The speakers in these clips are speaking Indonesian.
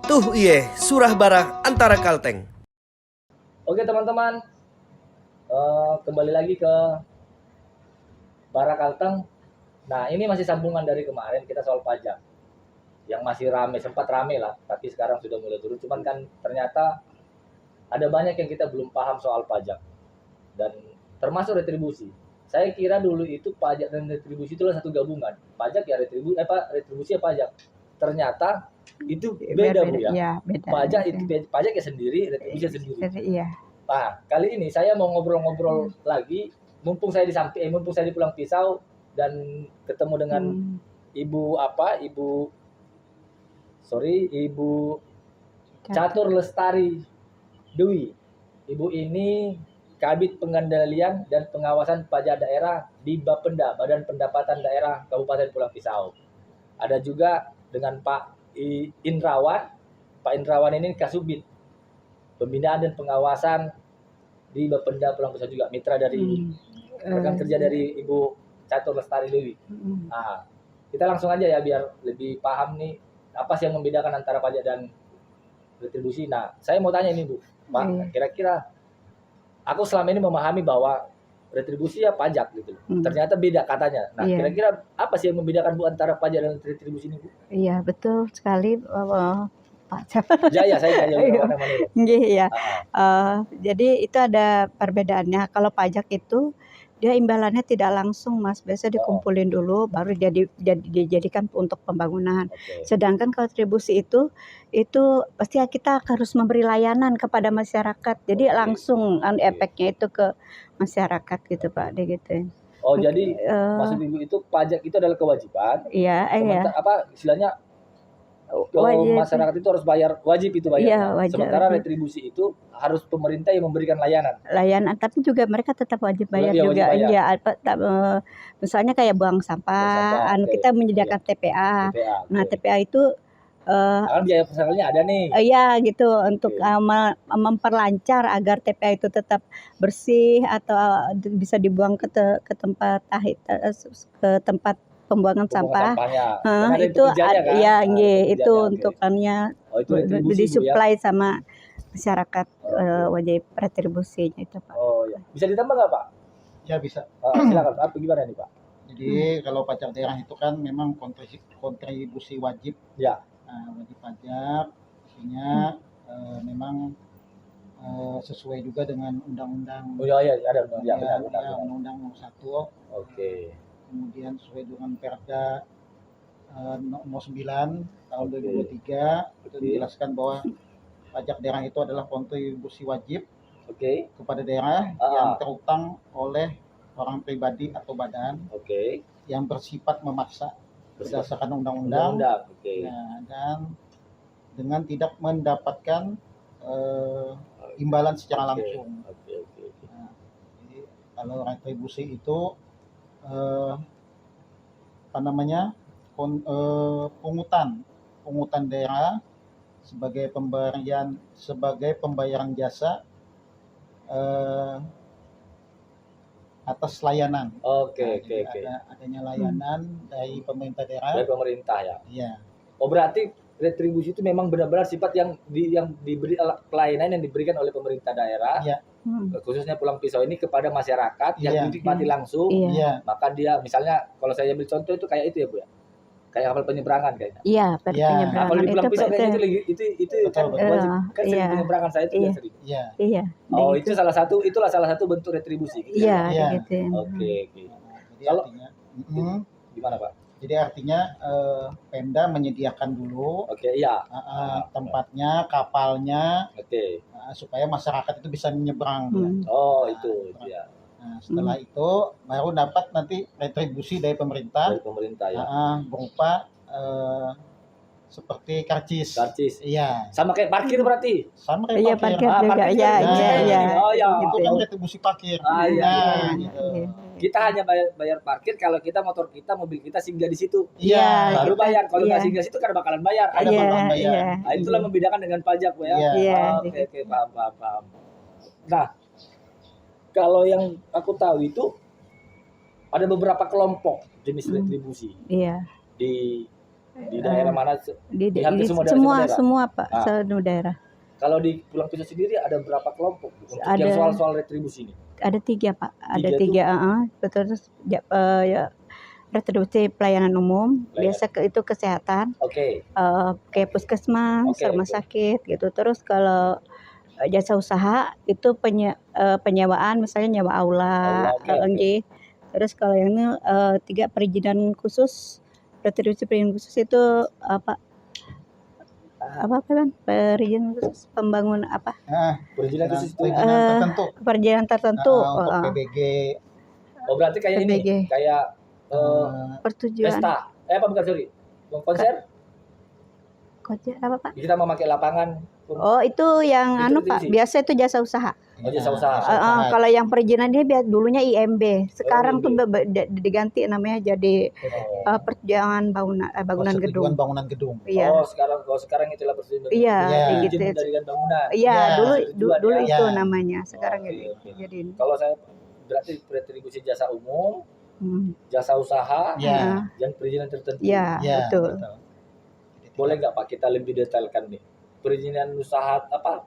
Tuh iye, surah barah antara Kalteng. Oke teman-teman, kembali lagi ke Bara Kalteng. Nah ini masih sambungan dari kemarin kita soal pajak yang masih rame, sempat rame lah, tapi sekarang sudah mulai turun. Cuman kan ternyata ada banyak yang kita belum paham soal pajak dan termasuk retribusi. Saya kira dulu itu pajak dan retribusi itulah satu gabungan. Pajak ya retribusi ya pajak. Ternyata itu beda Bu ya. Iya, beda. Pajak itu pajak ya sendiri, retribusi ya sendiri. Iya. Nah, kali ini saya mau ngobrol-ngobrol lagi, mumpung saya di Pulang Pisau dan ketemu dengan Ibu Catur Lestari Dwi. Ibu ini Kabid Pengendalian dan Pengawasan Pajak Daerah di Bapenda, Badan Pendapatan Daerah Kabupaten Pulang Pisau. Ada juga dengan Pak Indrawan. Pak Indrawan ini Kasubit Pembinaan dan Pengawasan di Bapenda Pulang Pisau juga, mitra dari rekan kerja dari Ibu Catur Lestari Dewi. Nah, kita langsung aja ya biar lebih paham nih apa sih yang membedakan antara pajak dan retribusi. Nah, saya mau tanya ini Bu, Pak, kira-kira aku selama ini memahami bahwa retribusi ya pajak gitu. Ternyata beda katanya. Nah, kira-kira apa sih yang membedakan Bu antara pajak dan retribusi ini Bu? Iya, betul sekali Pak. Ya, saya Iya. Jadi itu ada perbedaannya. Kalau pajak itu dia imbalannya tidak langsung Mas, biasanya dikumpulin dulu baru dijadikan untuk pembangunan. Sedangkan kalau retribusi itu pasti kita harus memberi layanan kepada masyarakat. Jadi langsung efeknya itu ke masyarakat gitu Pak, gitu. Oh, jadi maksud Ibu itu pajak itu adalah kewajiban. Iya, apa istilahnya kalau masyarakat itu harus wajib itu bayar. Iya, wajib. Sementara retribusi itu harus pemerintah yang memberikan layanan. Tapi juga mereka tetap wajib bayar juga. Iya, misalnya kayak buang sampah, kita menyediakan TPA. Nah, TPA itu biaya personalnya ada nih. Iya gitu, untuk memperlancar agar TPA itu tetap bersih atau bisa dibuang ke tempat pembuangan sampah. Itu ya, itu untukannya disuplai sama masyarakat, wajib retribusinya itu Pak. Oh ya, bisa ditambah nggak Pak? Ya bisa. Silakan Pak, gimana nih Pak? Jadi kalau pajak daerah itu kan memang kontribusi wajib. Ya. Wajib pajak, artinya memang sesuai juga dengan undang-undang. Oh ya, ada Undang-undang nomor 1. Oke. Kemudian sesuai dengan Perda nomor 9 tahun 2023 itu dijelaskan bahwa pajak daerah itu adalah kontribusi wajib kepada daerah yang terutang oleh orang pribadi atau badan yang bersifat memaksa berdasarkan undang-undang, dan dengan tidak mendapatkan imbalan secara langsung. Nah, jadi kalau retribusi itu pungutan daerah sebagai pembayaran jasa atas layanan. Adanya layanan dari pemerintah daerah. Dari pemerintah ya. Iya. Oh, berarti retribusi itu memang benar-benar sifat yang diberi pelayanan yang diberikan oleh pemerintah daerah. Iya. Khususnya Pulang Pisau ini kepada masyarakat yang dinikmati langsung. Iya. Maka dia misalnya kalau saya ambil contoh itu kayak itu ya Bu ya. Kayak kapal penyeberangan kayaknya. Iya, penyeberangan. Nah, kalau di Pulang Pisau kayaknya itu kan wajib kan penyeberangan saya itu sering. Iya. Oh, itulah salah satu bentuk retribusi. Iya, gitu. Oke. Kalau gimana Pak? Jadi artinya Pemda menyediakan dulu tempatnya, kapalnya, supaya masyarakat itu bisa menyeberang. Oh, itu ya. Nah, setelah itu baru dapat nanti retribusi dari pemerintah. Ya. Berupa seperti karcis. Iya. Sama kayak parkir berarti. Sama kayak parkir. Parkir juga. Iya. Oh ya, itu kan retribusi parkir. Gitu. Kita hanya bayar parkir kalau mobil kita singgah di situ. Iya. Baru bayar. Kalau nggak singgah situ kan bakalan bayar. Nah, itulah membedakan dengan pajak Bu ya. Oke, paham. Nah, kalau yang aku tahu itu ada beberapa kelompok jenis retribusi di Di daerah mana? Di hampir semua daerah, semua daerah? semua Pak, Ah. seluruh daerah. Kalau di Pulang Pisau sendiri ada berapa kelompok untuk Ada. yang soal-soal retribusi ini? Ada 3 Pak, ada Tiga 3, betul. Terus ya, retribusi pelayanan umum, biasa itu kesehatan, Oke. kayak puskesmas, Oke, rumah oke. sakit gitu. Terus kalau jasa usaha itu penyewaan, misalnya nyewa aula, Oke, oke. nggih. Terus kalau yang ini 3 perizinan khusus, retribusi perizinan khusus itu apa kan? Perizinan khusus pembangunan apa? Perizinan khusus itu. perizinan tertentu Perizinan tertentu. untuk PBG. Oh, berarti kayak ini, PBG. kayak Persetujuan. pesta. Bukan, sorry. Konser, Kocek apa Pak? kita memakai lapangan. Oh itu yang Itu Pak, retribusi? biasa itu jasa usaha. Oh, jasa usaha. Kalau yang perizinan dia dulunya IMB, sekarang tuh IMB. diganti namanya jadi Oh. perjuangan bangunan Persetujuan gedung. bangunan gedung. Iya. Oh, sekarang itulah persetujuan. Iya, Iya. gitu. Izin mendirikan bangunan. Iya, Iya. dulu Ya. itu Iya. namanya. Sekarang Oke. jadi ini. Kalau saya berarti retribusi jasa umum, jasa usaha, Iya. dan perizinan tertentu. Iya, Iya, betul. Boleh nggak Pak kita lebih detailkan nih? Perizinan usaha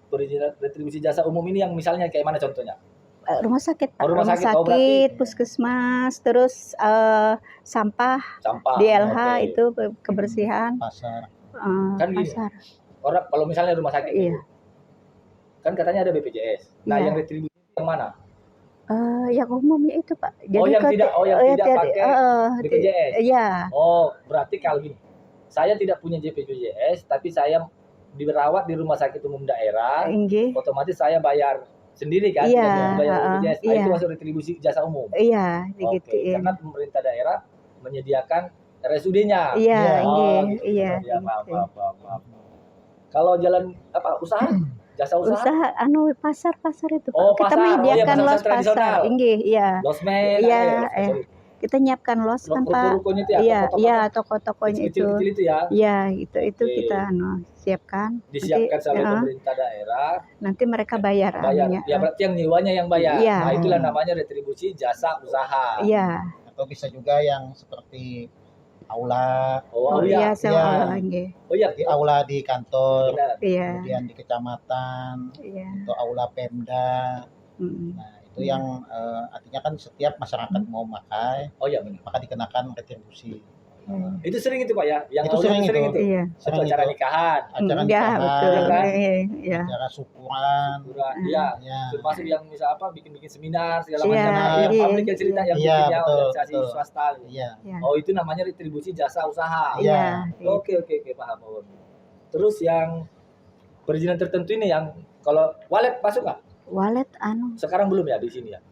perizinan retribusi jasa umum ini yang misalnya kayak mana contohnya? Rumah sakit Pak, Oh, rumah rumah sakit. Oh, berarti- puskesmas, terus sampah, Sampah. DLH Oke. itu kebersihan, Pasar. Kan gini. pasar. Orang kalau misalnya rumah sakit Iya. itu, kan katanya ada BPJS. Nah, Iya. yang retribusi yang mana? Yang umumnya itu Pak. yang tidak pakai BPJS. Iya. Oh, berarti kalau gini, saya tidak punya BPJS, tapi saya dirawat di rumah sakit umum daerah, Nggih. otomatis saya bayar sendiri kan, Iya, tidak bayar BPJS. Nah, iya. itu masuk retribusi jasa umum. Iya, Oke, digituin. karena pemerintah daerah menyediakan RSUD-nya. Iya, Oh, nggih, gitu. iya. Ya, maaf, gitu. maaf. Kalau jalan usaha, jasa usaha, Usaha pasar itu Pak. Oh, Kita pasar. Oh, iya, menyediakan pasar los tradisional. pasar. Nggih, iya. losmen, Iya, sorry. Kita nyiapkan los kan Pak. Ruko-rukonya itu ya, Iya, toko-toko iya, toko-tokonya itu. kecil-kecil itu ya. Iya, itu Oke. kita siapkan. Disiapkan Nanti, oleh pemerintah daerah, nanti mereka bayar anunya. ya berarti yang nyewanya yang bayar. Iya. Nah, itulah namanya retribusi jasa usaha. Iya. Atau bisa juga yang seperti aula, Oh iya. iya, sewa Iya. aula, nggih. Oh iya, di aula di kantor, benar. Iya. kemudian di kecamatan, Iya. atau aula Pemda. Mm. Nah, itu yang artinya kan setiap masyarakat mau pakai, Oh iya benar. maka dikenakan retribusi. Itu sering itu Pak ya, yang Itu aula sering itu. Iya. Atau Sering acara itu. nikahan, Acara Iya, nikahan, betul. kan? Iya. acara syukuran, iya. ya. Termasuk yang misal bikin seminar segala Iya, macam, yang iya, publik yang cerita yang iya, bikinnya betul, organisasi betul. swasta. Iya. Iya. Oh, itu namanya retribusi jasa usaha. Iya. Oke, paham. Terus yang perizinan tertentu ini yang kalau walet masuk nggak? Walet Sekarang belum ya di sini ya?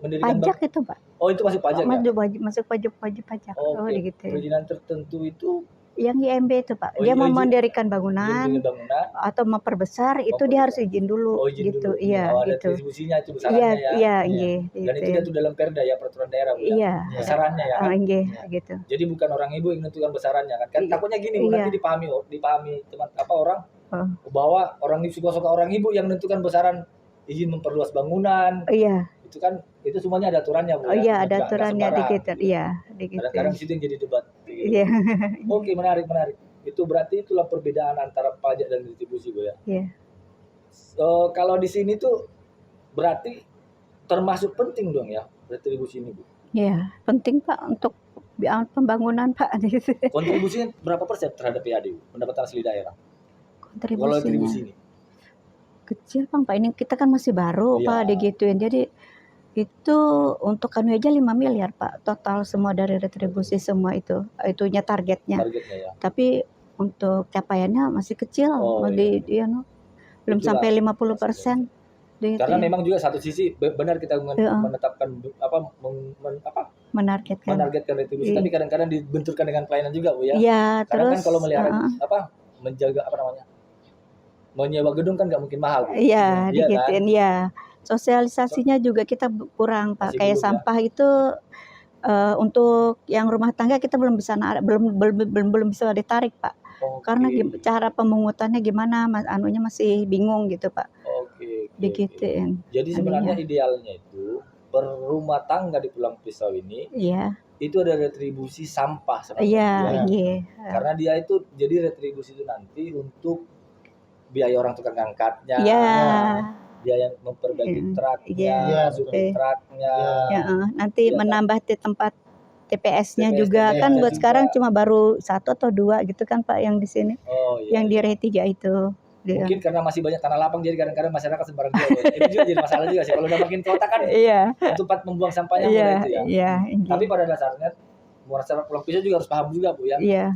Mendirikan pajak itu Pak. Oh, itu masuk pajak ya? Masuk wajib pajak. Oh, Oke. gitu. Perizinan tertentu itu Yang IMB itu Pak. Oh, Dia mau izin- mendirikan izin bangunan bangunan. atau memperbesar itu dia harus izin dulu Oh, izin gitu. dulu. Iya, Oh, ada gitu. distribusinya itu Iya, besarannya ya. iya, nggih. Dan itu diatur dalam Perda ya, peraturan daerah. Bu, ya? Iya. Besarannya ya kan? Nggih, Iya. gitu. Jadi bukan orang ibu yang menentukan besarannya kan? Kan Iya. takutnya gini, Bu, Iya. nanti dipahami teman orang Oh. bahwa orang suka orang ibu yang menentukan besaran izin memperluas bangunan. Iya. Itu semuanya ada aturannya, Bu. Oh iya, ya? ada Nggak aturannya sembarang. dikit. Iya, dikit. Kadang-kadang situ yang jadi debat. Iya. Oke, menarik. Itu berarti itulah perbedaan antara pajak dan retribusi, Bu ya. Iya. Kalau di sini tuh berarti termasuk penting dong ya retribusi ini, Bu. Iya, penting Pak untuk pembangunan Pak. Kontribusinya berapa persen terhadap PAD, Bu? Pendapatan asli daerah? Kalau retribusi Kontribusinya ini. kecil Pak. Ini kita kan masih baru Iya. Pak digituin. Jadi itu untuk kami aja 5 miliar Pak. Total semua dari retribusi semua itu. Itunya targetnya. Targetnya ya. Tapi untuk capaiannya masih kecil. Oh, Belum Itulah. sampai 50%. Karena memang juga satu sisi benar kita Iya. menetapkan menargetkan. menargetkan retribusi, Iya. tapi kadang-kadang dibenturkan dengan pelayanan juga, Bu ya. Iya, Karena terus kan kalau melihara menjaga menyewa gedung kan nggak mungkin mahal, Bu. iya, Iya kan? digituin ya. Sosialisasinya juga kita kurang Pak. Masih Kayak belum, ya? sampah itu untuk yang rumah tangga kita belum bisa belum bisa ditarik Pak. Oke. Karena cara pemungutannya gimana anunya masih bingung gitu Pak. Oke. Digituin. Jadi sebenarnya idealnya itu per rumah tangga di Pulang Pisau ini Iya. itu ada retribusi sampah sebenarnya. Iya, Ya. nggih. Karena dia itu jadi retribusi itu nanti untuk biaya orang tukang ngangkatnya, Iya. biaya memperbaiki Mm, truknya, iya. masukin Oke. truknya. Ya, nanti Iya kan? menambah di tempat TPS-nya TPS juga nya kan buat juga. sekarang cuma baru 1 atau 2 gitu kan Pak yang di sini, Oh iya. yang di iya. R3 itu. Dia. Mungkin karena masih banyak tanah lapang jadi kadang-kadang masyarakat sembarang jual. Itu juga jadi masalah juga sih. Kalau udah makin kota kan Iya, tempat membuang sampahnya iya, mulai itu ya. iya, Tapi nggih. pada dasarnya masyarakat Pulang Pisau juga harus paham juga Bu ya. Iya,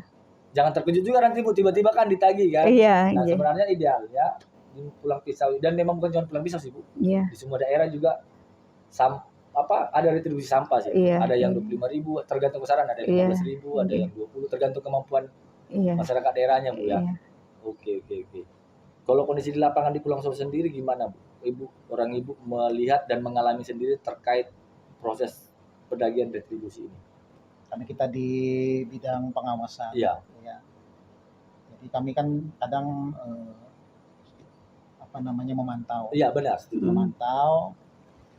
Jangan terkejut juga nanti Bu tiba-tiba kan ditagih kan. iya, Nah nggih. sebenarnya idealnya di Pulang Pisau dan memang bukan cuma Pulang Pisau sih Bu. Iya, Di semua daerah juga ada retribusi sampah sih. Iya, Ada yang iya. 25.000 tergantung kesaran, ada Iya, 15.000, ada iya. yang 20 tergantung kemampuan Iya, masyarakat daerahnya Bu ya. iya. Oke. Kalau kondisi di lapangan di Pulang Pisau sendiri gimana Bu? Orang ibu melihat dan mengalami sendiri terkait proses pendagihan retribusi ini. Karena kita di bidang pengawasan. Iya. Ya. Jadi kami kan kadang memantau. Iya benar, setuju. Memantau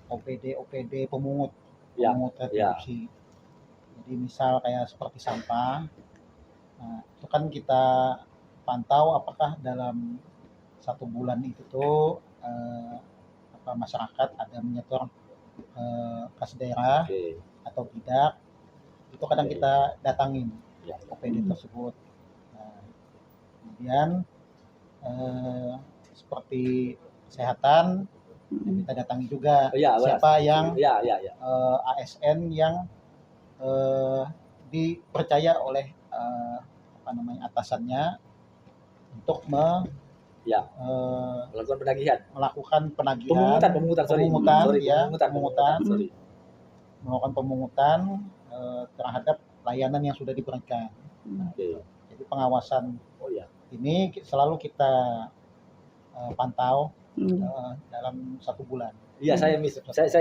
OPD pemungut Ya, retribusi. Jadi misal kayak seperti sampah, nah, itu kan kita pantau apakah dalam 1 bulan itu tuh masyarakat ada menyetor kas daerah Oke. atau tidak. Itu kadang Oke. kita datangin Ya. OPD tersebut. Nah, kemudian seperti kesehatan kita datangi juga Iya, benar. siapa yang Iya. ASN yang dipercaya oleh atasannya untuk Ya. Melakukan penagihan. melakukan penagihan, Pemungutan, sorry. melakukan pemungutan terhadap layanan yang sudah diberikan. Oke. Jadi pengawasan Oh ya. ini selalu kita pantau Hmm. dalam 1 bulan. Iya, saya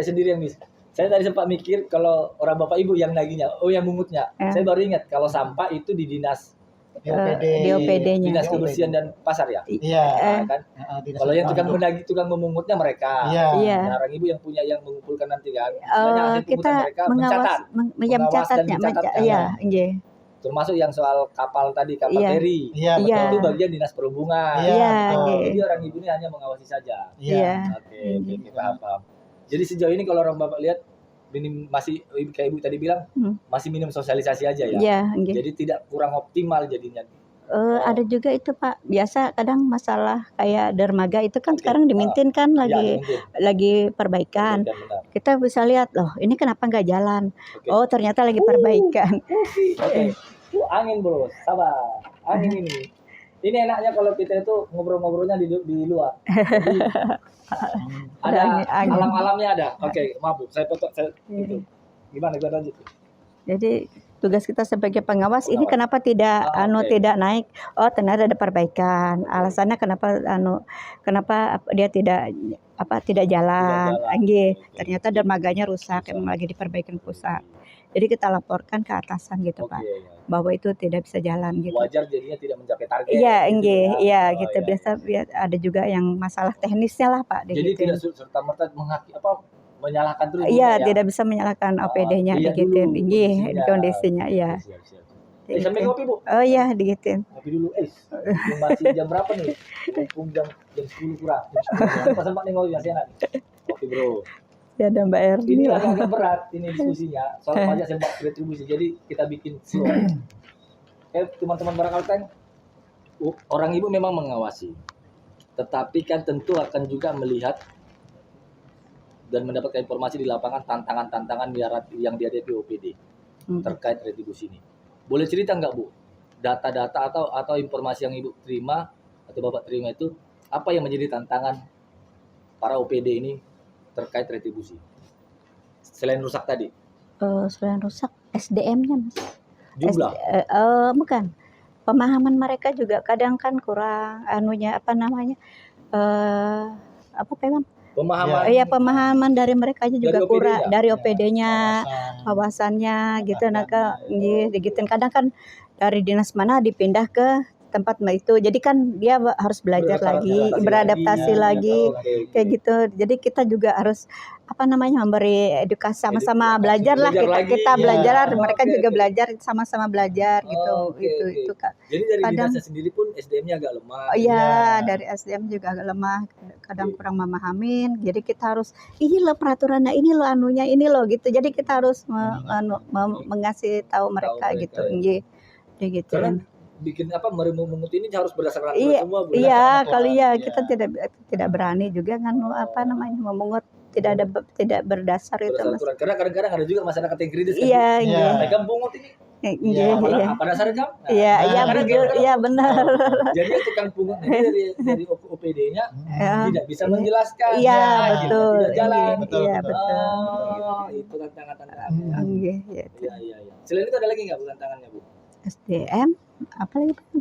sendiri yang miss. Saya tadi sempat mikir kalau orang bapak ibu yang naginya, yang mungutnya. Saya baru ingat kalau sampah itu di dinas Di OPD. Di OPD-nya. dinas kebersihan dan pasar ya. Iya. Kan? Dinas Kalau yang tukang Pendidikan. menagih, tukang memungutnya mereka. Iya. Iya. Nah, orang ibu yang punya yang mengumpulkan nanti kan. Istilahnya hasil Kita pungutan mereka mencatat. mencatat, dan mencatatkan. iya, nggih. Termasuk yang soal kapal tadi, kapal Iya. feri. Iya, Iya. Itu bagian dinas perhubungan. Iya, betul. Jadi orang ibu ini hanya mengawasi saja. Iya. Oke, paham. Jadi sejauh ini kalau orang bapak lihat minim masih kayak ibu tadi bilang masih minim sosialisasi aja ya. Iya, nggih. Jadi tidak kurang optimal jadinya. Ada juga itu Pak, biasa kadang masalah kayak dermaga itu kan Oke. sekarang dimintin kan Iya, mungkin. lagi perbaikan. Benar. Kita bisa lihat loh, ini kenapa nggak jalan? Oke. Oh ternyata lagi perbaikan. Oke. Angin bro, sabar. Angin ini. Ini enaknya kalau kita itu ngobrol-ngobrolnya di luar. Jadi, ada Angin. alam-alamnya ada. Oke, maaf Bu, saya potong itu. Gimana lanjut? Jadi tugas kita sebagai pengawas ini kenapa tidak Oke. tidak naik? Oh ternyata ada perbaikan. Alasannya kenapa dia tidak jalan? Nggih. Oke. Ternyata dermaganya rusak, emang lagi di perbaikan pusat. Jadi kita laporkan ke atasan gitu Pak, Oke. bahwa itu tidak bisa jalan gitu. Wajar jadinya tidak mencapai target. Iya, gitu nggih, ya. iya Oh, gitu. iya, Biasa ada juga yang masalah teknisnya lah Pak. Jadi digituin. tidak serta-merta menyalahkan terus. Iya, ya. tidak bisa menyalahkan OPD-nya Dilihat digituin. dulu Nggih, kondisinya. kondisinya iya. Siap. Digituin. Sampai kopi Bu. Oh iya, digituin. Kopi dulu. Masih jam berapa nih? Mumpung jam 10 kurang. Pas sempat nih ngopi masih enak. Kopi bro. Ya ada Mbak Erni Ini lah. agak berat ini diskusinya. Soal pajak sempat retribusi. Jadi kita bikin slow. Teman-teman Barang Kalteng, orang ibu memang mengawasi. Tetapi kan tentu akan juga melihat dan mendapatkan informasi di lapangan tantangan-tantangan yang dihadapi OPD terkait retribusi ini. Boleh cerita nggak Bu? Data-data atau informasi yang Ibu terima atau Bapak terima itu apa yang menjadi tantangan para OPD ini terkait retribusi? Selain rusak tadi, Selain rusak, SDM-nya Mas. jumlah. Bukan. Pemahaman mereka juga kadang kan kurang Pemahaman Iya, pemahaman dari mereka juga Dari kurang, OPD-nya? dari OPD-nya, Kawasan. kawasannya gitu. Nah, Pendapatan. digituin kadang kan dari dinas mana dipindah ke tempat itu. Jadi kan dia harus belajar lagi, beradaptasi lagi, kayak gitu. Jadi kita juga harus memberi edukasi sama-sama belajar lah, kita Iya. belajar, mereka Oke, juga oke. belajar sama-sama belajar gitu. Oke, Itu oke. Kak. Jadi dari Kadang- dinasnya sendiri pun SDM-nya agak lemah. Iya, dari SDM juga agak lemah, kadang kurang memahamin. Jadi kita harus ini loh peraturannya, ini loh anunya, ini loh gitu. Jadi kita harus mengasih tahu mereka mereka, gitu. ya. Nggih. Kayak gitu. Karena bikin mengut ini harus berdasarkan aturan Iya, semua, Bu. iya, aturan, kali iya. kita tidak berani juga kan memungut tidak berdasar itu Berdasarkan Mas. aturan. Karena kadang-kadang ada juga masyarakat yang kritis kan. Iya, Iya. nggih. Mereka pungut ini. Nggih, Apa, iya. apa dasarnya Kam? Nah, Iya, iya kadang- betul, kadang- iya benar. Jadi tukang pungut ini dari OPD-nya Ya. tidak bisa menjelaskan. Iya, Akhirnya betul. Tidak jalan. Betul, Iya, betul. betul. Oh, itu tantangan-tantangan. Nggih, ya. Iya, iya, iya. Selain itu ada lagi nggak Bu tantangannya, Bu? SDM apa lagi?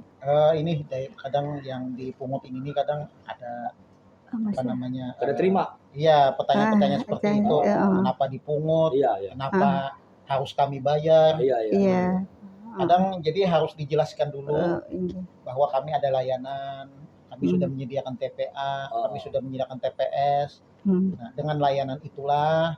Ini kadang yang dipungutin ini kadang ada Oh, apa masih. namanya? Ada terima. Iya, pertanyaan-pertanyaan seperti pertanyaan, itu. iya. Kenapa dipungut? Iya, iya. Kenapa harus kami bayar? Iya, iya. Iya. Kadang jadi harus dijelaskan dulu Nggih. bahwa kami ada layanan, kami sudah menyediakan TPA, kami sudah menyediakan TPS. Nah, dengan layanan itulah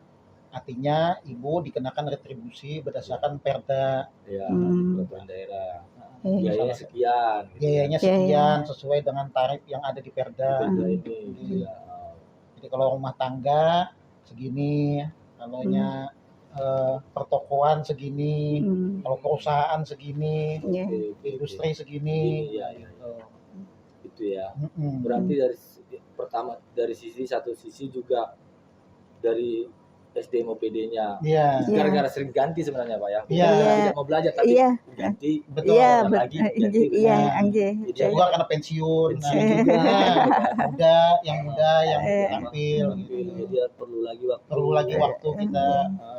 artinya ibu dikenakan retribusi berdasarkan perda. Iya, peraturan daerah. Iya. Biayanya sekian. gitu. Biayanya sekian sesuai dengan tarif yang ada di perda. Perda ini. Iya. Jadi kalau rumah tangga segini, kalaunya pertokoan segini, kalau perusahaan segini, Iya. industri segini. Iya, iya. gitu. Itu ya. Mm-mm. Berarti dari satu sisi juga dari SDM OPD-nya. Iya, Gara-gara sering ganti sebenarnya Pak ya. Bukan Iya. karena tidak mau belajar tapi Iya. ganti. betul. Iya, Bentar lagi ganti. iya, Nah, nggih. Jadi Juga karena pensiun, pensiun nah, juga. muda, yang tampil, gitu. Jadi dia perlu lagi waktu. Perlu lagi waktu kita Iya.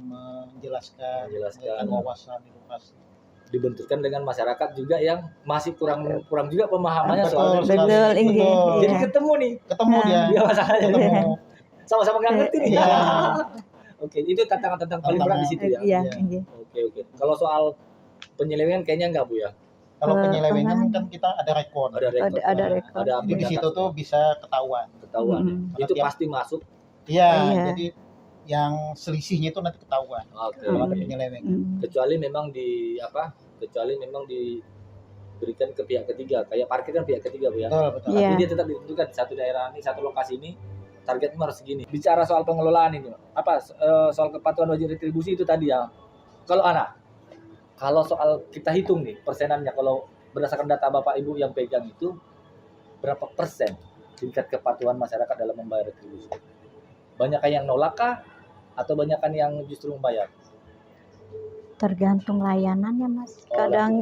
menjelaskan Menjelaskan. wawasan edukasi. Dibenturkan dengan masyarakat juga yang masih kurang juga pemahamannya soal Betul, Betul, nggih. Betul. Jadi Iya. ketemu nih Ketemu dia, dia masalahnya. ketemu. Sama-sama nggak ngerti nih. Iya. Oke, itu tantangan paling berat di situ ya. Iya, Iya. nggih. Oke. Kalau soal penyelewengan kayaknya enggak Bu ya. Kalau penyelewengan pengaruh. kan kita ada rekor. Ada rekod. Ada rekod. Ada Jadi di situ tuh bisa ketahuan. ketahuan. Itu Tiap- pasti masuk. Iya, Iya. jadi yang selisihnya itu nanti ketahuan Oke. kalau ada oke. penyelewengan. Kecuali memang diberikan ke pihak ketiga, kayak parkir kan pihak ketiga Bu ya. Betul, betul. Iya. Tapi dia tetap ditentukan satu daerah ini, satu lokasi ini targetnya harus segini. Bicara soal pengelolaan ini, soal kepatuhan wajib retribusi itu tadi ya. Kalau soal kita hitung nih persenannya, kalau berdasarkan data Bapak Ibu yang pegang itu berapa persen tingkat kepatuhan masyarakat dalam membayar retribusi? Banyak yang nolak kah atau banyak yang justru membayar? Tergantung layanannya Mas. Oh, Kadang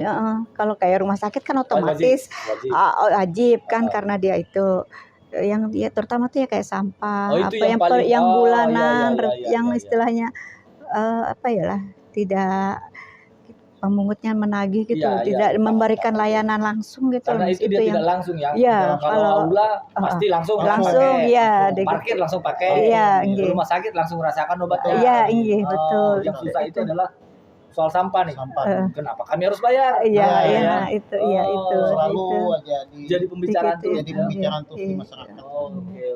kalau kayak rumah sakit kan otomatis Wajib. wajib kan karena dia itu yang dia terutama tuh ya kayak sampah, Oh, itu apa yang paling- yang oh, bulanan, iya, yang iya. istilahnya tidak pemungutnya menagih gitu, Iya, iya, tidak iya. memberikan layanan langsung gitu. Karena Mas. itu dia yang tidak langsung ya. Iya, Kalau kalau- aula pasti langsung pakai. iya, Parkir langsung pakai. Iya, nggih. Rumah sakit langsung rasakan obatnya. Iya, nggih, betul. Yang susah itu adalah soal sampah nih. Sampah Kenapa kami harus bayar? Iya, Nah, iya, ya. itu, iya Oh, itu. selalu itu. aja Jadi pembicaraan Gitu, tuh. jadi iya. pembicaraan tuh di Iya. masyarakat. Oh, oke.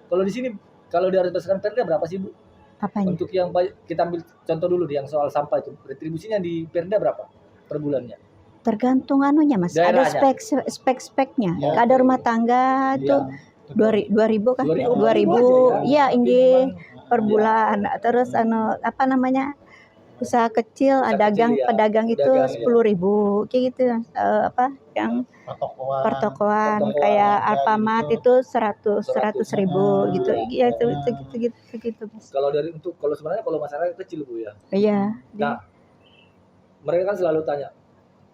Kalau di sini kalau di berdasarkan perda berapa sih Bu? Apanya? Untuk yang kita ambil contoh dulu yang soal sampah itu. Retribusinya di perda berapa per bulannya? Tergantung anunya Mas. Daerahnya. Ada spek-speknya. Ya. Ada rumah tangga itu Iya. 2.000 kan? 2.000 2.000. aja ya. Iya, Tapi inggih. memang- Per bulan. Terus usaha kecil, Usaha pedagang kecil, ya. pedagang itu Pedagang, ya. 10.000 kayak gitu. Yang Pertokoan. pertokoan pertokoan, kayak ya, Alfamart gitu. itu 100.000 gitu. Iya. Iya gitu Mas. Kalau sebenarnya kalau masyarakat kecil Bu ya. Iya. Nah, mereka kan selalu tanya,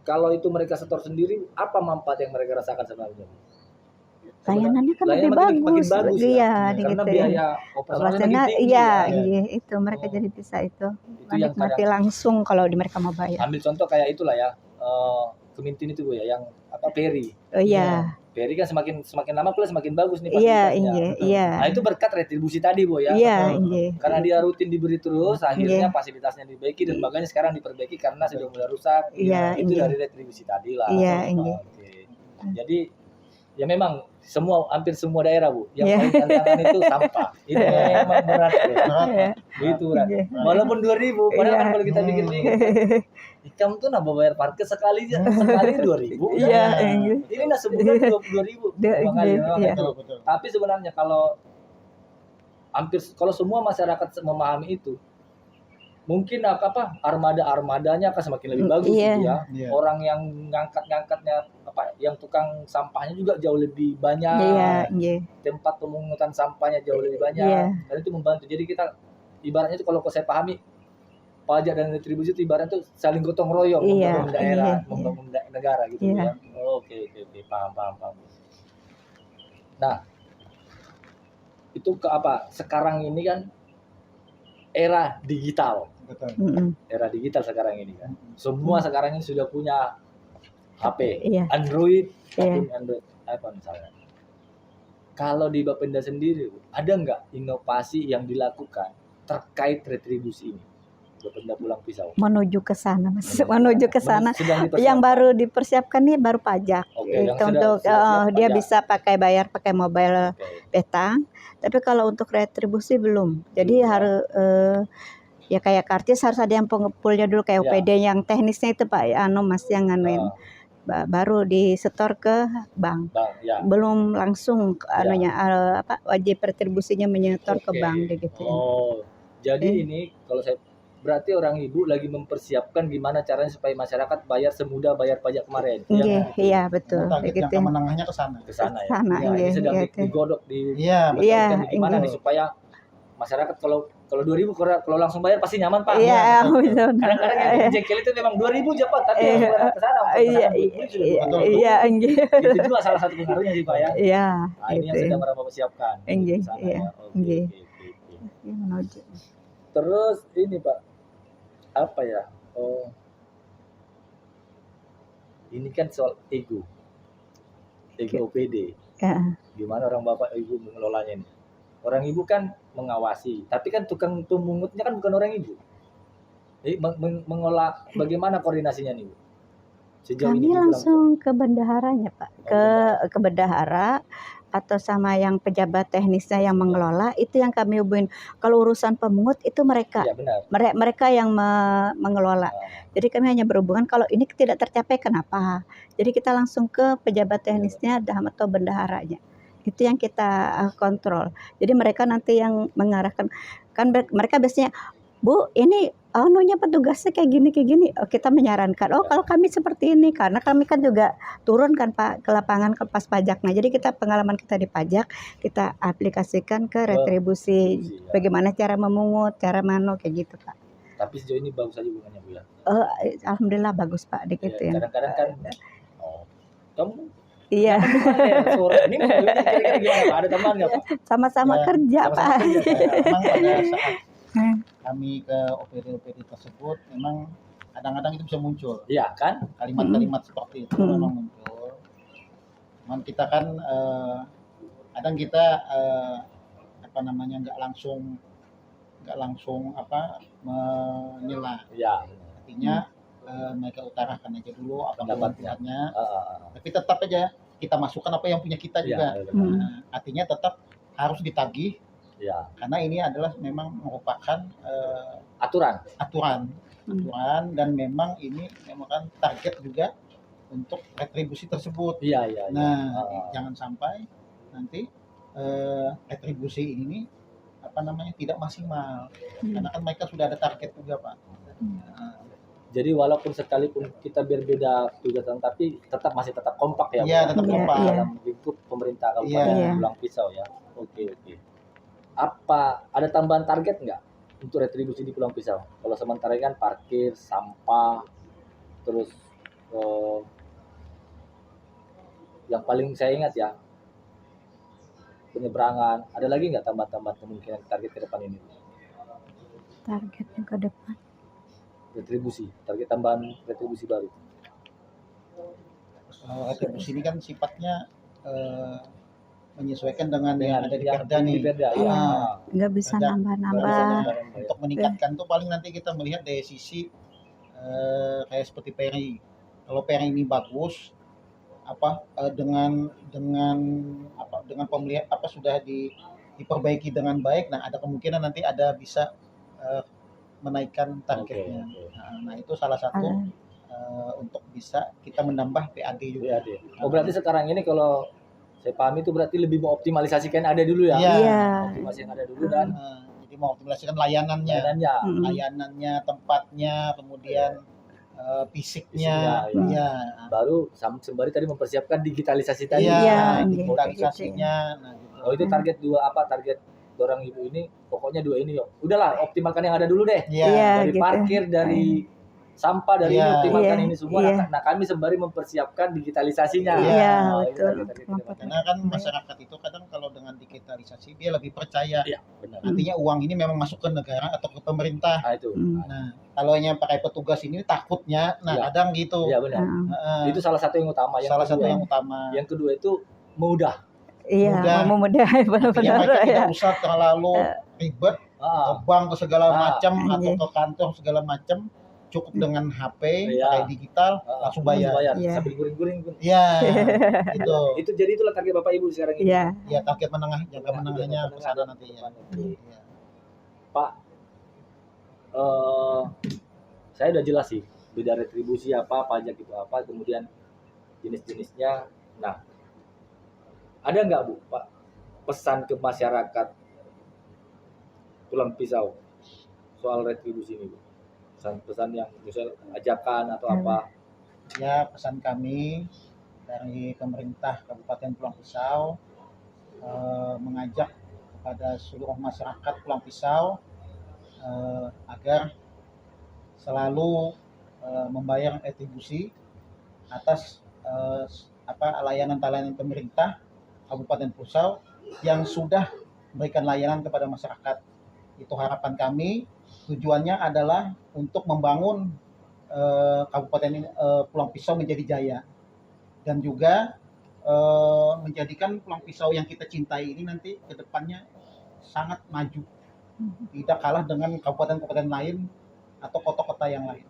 kalau itu mereka setor sendiri, apa manfaat yang mereka rasakan sebenarnya? Layanannya kan lebih Layanan makin bagus. bagus ya. Iya, Karena gitu ya. biaya operasionalnya Maksudnya makin tinggi. iya, ya. iya, itu mereka Oh. jadi bisa itu Itu yang menikmati langsung kalau di mereka mau bayar. Ambil contoh kayak itulah ya, Kemintin itu Bu ya, yang Pak Peri. Oh iya. Peri kan semakin lama pula semakin bagus nih Iya, fasilitasnya. iya. Nah itu berkat retribusi tadi Bu ya. Iya, iya. Karena dia rutin diberi terus, akhirnya Iya. fasilitasnya diperbaiki dan makanya sekarang diperbaiki karena sudah mulai rusak. Iya, Itu iya. dari retribusi tadi lah. Iya, iya. Oke. Jadi ya memang hampir semua daerah Bu yang Iya. paling tantangan itu sampah. Itu memang berat Bu. Iya. Itu berat. Iya. Walaupun 2.000, padahal kan Iya. kalau kita pikir-pikir kamu tuh nambah bayar parkir sekali 2.000. Iya, iya. Ini nah sebulan 22.000. Iya. Betul. Tapi sebenarnya kalau semua masyarakat memahami itu, mungkin armadanya akan semakin lebih bagus Iya. gitu ya. Iya. Orang yang ngangkatnya yang tukang sampahnya juga jauh lebih banyak. Iya, iya. Tempat pemungutan sampahnya jauh lebih banyak. Iya. Dan itu membantu. Jadi kita ibaratnya itu kalau saya pahami pajak dan retribusi itu ibaratnya itu saling gotong royong Iya, membangun daerah, iya, membangun negara gitu Iya. ya. Oke, paham. Nah, itu ke apa? Sekarang ini kan era digital. Betul. Era digital sekarang ini kan. Semua sekarang ini sudah punya HP, Iya. Android, Iya. maupun Android iPhone misalnya. Kalau di Bapenda sendiri, ada nggak inovasi yang dilakukan terkait retribusi ini? Bapenda Pulang Pisau. Menuju ke sana, Mas. Menuju ke sana. Sedang dipersiapkan. Yang baru dipersiapkan nih baru pajak. Oke, yang Itu untuk sudah dia pajak. bisa bayar pakai mobile Oke. petang. Tapi kalau untuk retribusi belum. Jadi Belum, ya. harus ya kayak karcis harus ada yang pengepulnya dulu kayak Ya. UPD yang teknisnya itu Pak Mas yang nganuin. Baru disetor ke bank. Bang, ya. Belum langsung wajib retribusinya menyetor ke Oke. bank gitu. Jadi ini kalau saya berarti orang ibu lagi mempersiapkan gimana caranya supaya masyarakat bayar semudah bayar pajak kemarin. Iya, betul. Target Begitu. jangka menengahnya ke sana. Ke sana ya. Sana, Ya, ini iya, sedang iya, digodok Iya, betul. Iya, gimana iya. nih supaya masyarakat kalau 2.000 kalau langsung bayar pasti nyaman Pak. Iya, betul. Kadang-kadang yang bikin jengkel itu memang 2.000 cepat tapi yang ke sana Iya, iya, itu juga salah satu pengaruhnya sih Pak ya. Iya, Nah, ini yang sedang mereka persiapkan. Iya, Ke sana iya, ya. iya. Oke. Iya, menuju. Terus ini Pak, apa ya? Ini kan soal ego OPD. Ya. Gimana orang bapak ibu mengelolanya nih? Orang ibu kan mengawasi, tapi kan tukang pemungutnya kan bukan orang ibu. Jadi mengolah bagaimana koordinasinya nih Bu? Sejauh Kami ini langsung ke bendaharanya Pak, ke bendahara atau sama yang pejabat teknisnya yang mengelola itu yang kami hubungin. Kalau urusan pemungut itu mereka, ya benar. mereka yang mengelola. Jadi kami hanya berhubungan kalau ini tidak tercapai kenapa. Jadi kita langsung ke pejabat teknisnya atau bendaharanya. Itu yang kita kontrol. Jadi mereka nanti yang mengarahkan. Kan mereka biasanya, Bu, ini anunya petugasnya kayak gini. Oh, kita menyarankan, kalau kami seperti ini. Karena kami kan juga turun kan Pak ke lapangan ke pas pajaknya. Jadi kita pengalaman kita di pajak, kita aplikasikan ke retribusi. Bagaimana cara memungut, cara kayak gitu Pak. Tapi sejauh ini bagus aja hubungannya Bu ya? Alhamdulillah bagus Pak di gitu ya. Kadang-kadang kan, kamu iya. Ini kira-kira gimana Pak? Ada tambahan nggak Pak? Sama-sama kerja Pak. Memang pada saat kami ke OPD tersebut memang kadang-kadang itu bisa muncul. Iya kan? Kalimat-kalimat seperti itu memang muncul. Cuman kita kan kadang kita nggak langsung menilai. Iya. Artinya mereka utarakan aja dulu apa pendapatnya. Tapi tetap aja kita masukkan apa yang punya kita juga. Artinya tetap harus ditagih. Ya. Karena ini adalah memang merupakan aturan dan memang ini merupakan target juga untuk retribusi tersebut. Iya. Nah, jangan sampai nanti retribusi ini tidak maksimal. Karena kan mereka sudah ada target juga, Pak. Jadi walaupun sekalipun kita berbeda tugasan tapi masih tetap kompak ya. Iya, tetap kompak dalam lingkup pemerintah Kabupaten Pulang Pisau ya. Oke. Apa ada tambahan target nggak untuk retribusi di Pulang Pisau? Kalau sementara kan parkir, sampah, terus yang paling saya ingat ya penyeberangan. Ada lagi nggak tambahan kemungkinan target ke depan ini? Targetnya ke depan. Target tambahan retribusi baru. retribusi ini kan sifatnya menyesuaikan dengan yang ada di Perda di nih. Perda, Iya. ya. Nggak bisa Ada- nambah-nambah. Untuk meningkatkan tuh paling nanti kita melihat dari sisi kayak seperti Peri. Kalau Peri ini bagus, dengan pemeliharaan sudah diperbaiki dengan baik, nah ada kemungkinan nanti ada bisa menaikkan targetnya. Oke. Nah itu salah satu untuk bisa kita menambah PAD juga. PAD. Oh berarti sekarang ini kalau saya pahami itu berarti lebih mengoptimalisasikan yang ada dulu ya. Iya. Iya. Optimasi yang ada dulu dan Jadi mengoptimalisasikan layanannya, layanannya. tempatnya, kemudian fisiknya, Fisiknya, ya. Baru sembari tadi mempersiapkan digitalisasi tadi. Iya, Iya, digitalisasinya. Nah, gitu. Oh itu target target dorong ibu ini pokoknya 2 ini yuk. Udahlah optimalkan yang ada dulu deh. Iya. Iya. Dari gitu. parkir, dari sampah, dari Iya. ini optimalkan Iya. ini semua. Iya. Nah kami sembari mempersiapkan digitalisasinya. Iya, Oh, ini betul. target kita. Karena kan masyarakat itu kadang kalau dengan digitalisasi dia lebih percaya. Iya benar. Artinya uang ini memang masuk ke negara atau ke pemerintah. Nah itu. Nah, kalau yang pakai petugas ini takutnya, Iya. kadang gitu. Iya benar. Itu salah satu yang utama. Salah satu yang utama. Yang kedua itu mudah. Iya, Mudah. memudah Artinya benar-benar mereka ya. tidak usah terlalu ribet ke bank ke segala macam atau ke kantor segala macam, cukup dengan HP Iya. pakai digital langsung bayar. Iya. Sambil guring-guring. Iya, itu. Itu jadi itulah target Bapak Ibu sekarang ini. Iya. Ya target menengah, jangka menengahnya Jangka ke sana menengah. nanti ya. Oke. Iya. Pak, saya udah jelas sih beda retribusi apa, pajak itu apa, kemudian jenis-jenisnya. Nah, ada nggak Bu, Pak, pesan ke masyarakat Pulang Pisau soal retribusi ini, Bu? Pesan-pesan yang misal ajakan atau apa? Ya, pesan kami dari pemerintah Kabupaten Pulang Pisau mengajak kepada seluruh masyarakat Pulang Pisau agar selalu membayar retribusi atas layanan-layanan pemerintah Kabupaten Pisau yang sudah memberikan layanan kepada masyarakat. Itu harapan kami. Tujuannya adalah untuk membangun Kabupaten Pulang Pisau menjadi jaya dan juga menjadikan Pulang Pisau yang kita cintai ini nanti ke depannya sangat maju, tidak kalah dengan kabupaten-kabupaten lain atau kota-kota yang lain.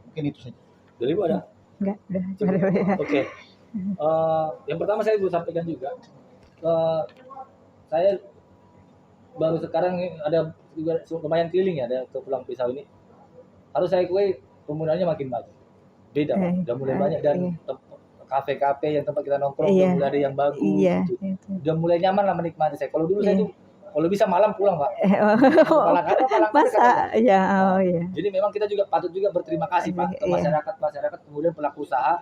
Mungkin itu saja. Jadi Bu ada? Enggak, udah. Oke. Yang pertama saya mau sampaikan juga, saya baru sekarang ada juga lumayan keliling ya ke Pulang Pisau ini. Harus saya akui penggunaannya makin bagus. Beda, Pak. Udah mulai banyak dan kafe-kafe yang tempat kita nongkrong udah mulai ada yang bagus. Iya. Gitu. Udah mulai nyaman lah menikmati saya. Kalau dulu saya tuh kalau bisa malam pulang, Pak. Palang Masa ya, oh iya. Jadi memang kita juga patut juga berterima kasih Pak ke masyarakat kemudian pelaku usaha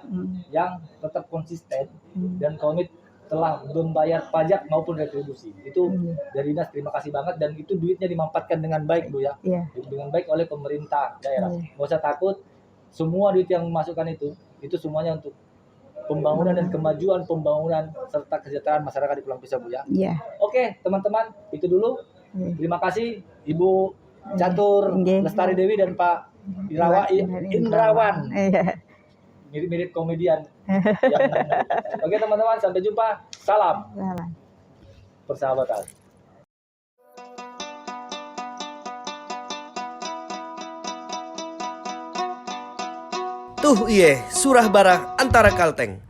yang tetap konsisten dan komit telah membayar pajak maupun retribusi. Itu dari dinas terima kasih banget dan itu duitnya dimanfaatkan dengan baik Bu ya. Iya. Dengan baik oleh pemerintah daerah. Nggak usah takut, semua duit yang masukkan itu semuanya untuk pembangunan dan kemajuan pembangunan serta kesejahteraan masyarakat di Pulang Pisau Bu ya. Iya. Oke teman-teman, itu dulu. Terima kasih Ibu Catur Lestari Dewi dan Pak Indrawan. Iya. Mirip-mirip komedian. Oke teman-teman, sampai jumpa. Salam Salah. persahabatan. Tuh iye, surah barah antara kalteng.